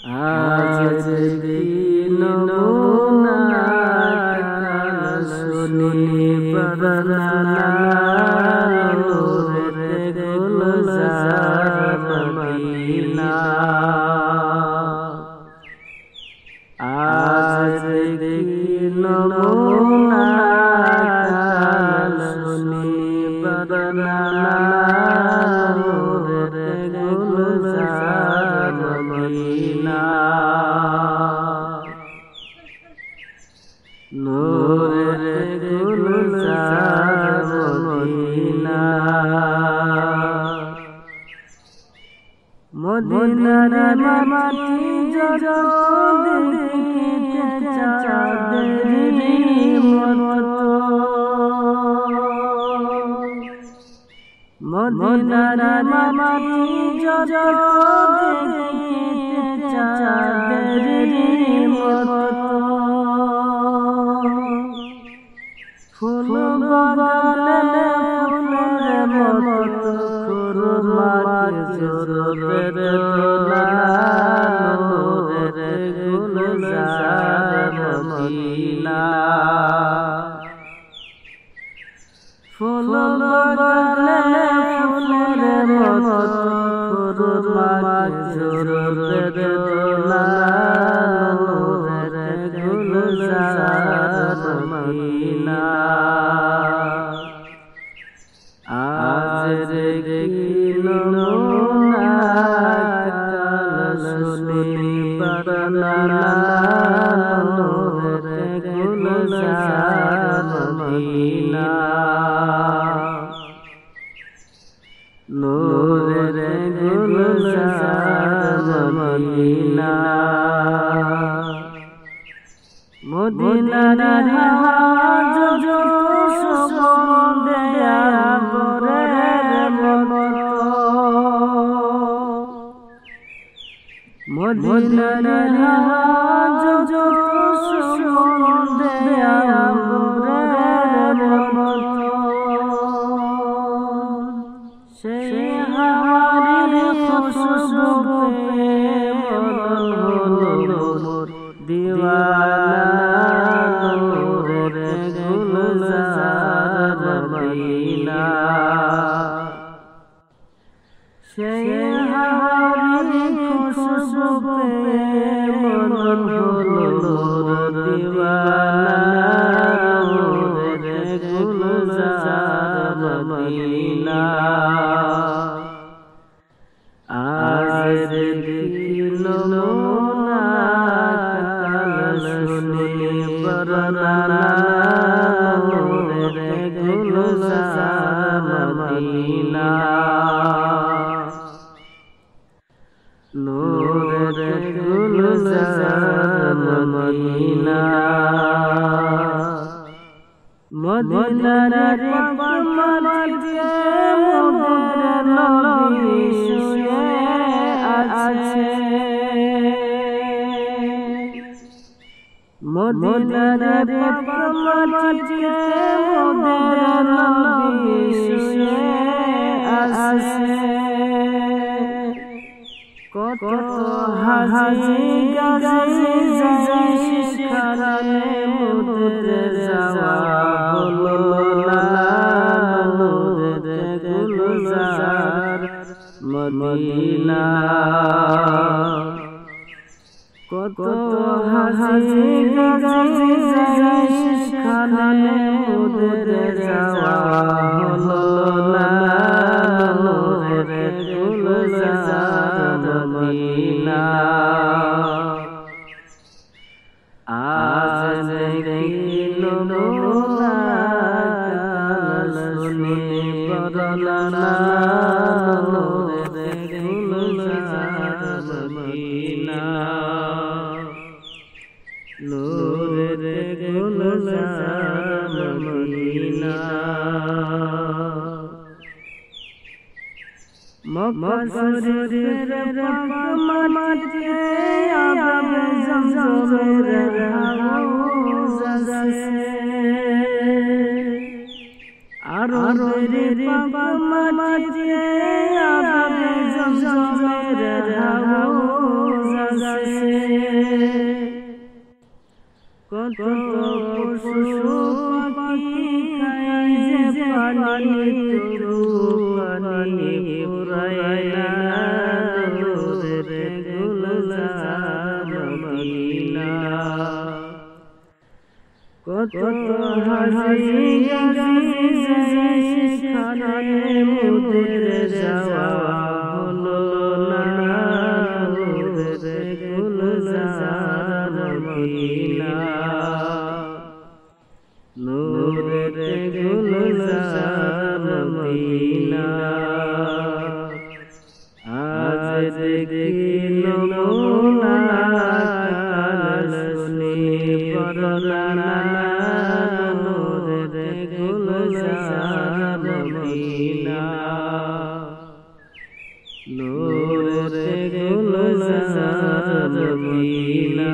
আজ দিন নমুনা শুনি বদনা নূরে গুলজার মদিনা আজ দিন নমুনা শুনি বদনা নূরে গুলজার মদিনা নূরে গুলজার মদিনা মদিনার মাটি যত দেখিতে চাঁদেরই মতো মদিনার মাটি যত দেখিতে চাঁদেরই মতো ফুল বাগানে ফুলের মতো খুরমার জোরের দোলা নূরে গুলজার মদিনা ফুল বাগানে ফুলের মতো খুরমার জোরের দোলা নূরে গুলজার মদিনা আজ দিন নমুনা শুনি বদনা নূরে গুলজার মদিনা নূরে গুলজার মদিনা মদিনার হাওয়া যত সুগন্ধে আম্বরের মতো মদিনার হাওয়া যত সুগন্ধে আম্বরের মতো সেই হাওয়ার খুশবু পেয়ে মন হলো মোর দিওয়ানা নূরে গুলজার মদিনা সেই হাওয়ার খুশবু পেয়ে মন হলো মোর দিওয়ানা নূরে গুলজার মদিনা আজ দিন নমুনা শুনি বদনা নূরে গুলজার মদিনা নূরে গুলজার মদিনা মদিনার পামাতে মোদের নবী শুয়ে আছে মদিনার পামাতে মোদের নবী শুয়ে আছে কত হাজি গাজি যাই শিখানে মোদের যাওয়া হলো না নূরে গুলজার মদিনা কত হাজি গাজি যাই শিখানে মোদের যাওয়া হলো না নূরে গুলজার মদিনা আজ দিন নমুনা শুনি বদনা নূরে গুলজার মদিনা নূরে গুলজার মদিনা মকসুদের পামাতে আবে জমজমের হাউজ আছে আর রে পামাতে আবে জমজমের হাউজ আছে কত পশু পাখি খায় যে পানি তরু পানি ফুরায় না নূরের গুলজার মদিনা কত হাসি গাজি সেখানে মোদের যাওয়া হলো না নূরের গুলজার মদিনা নূরের গুলজার মদিনা আজ দেখিল মোলাকাল শুনি বরনা নূরের গুলজার মদিনা নূরের গুলজার মদিনা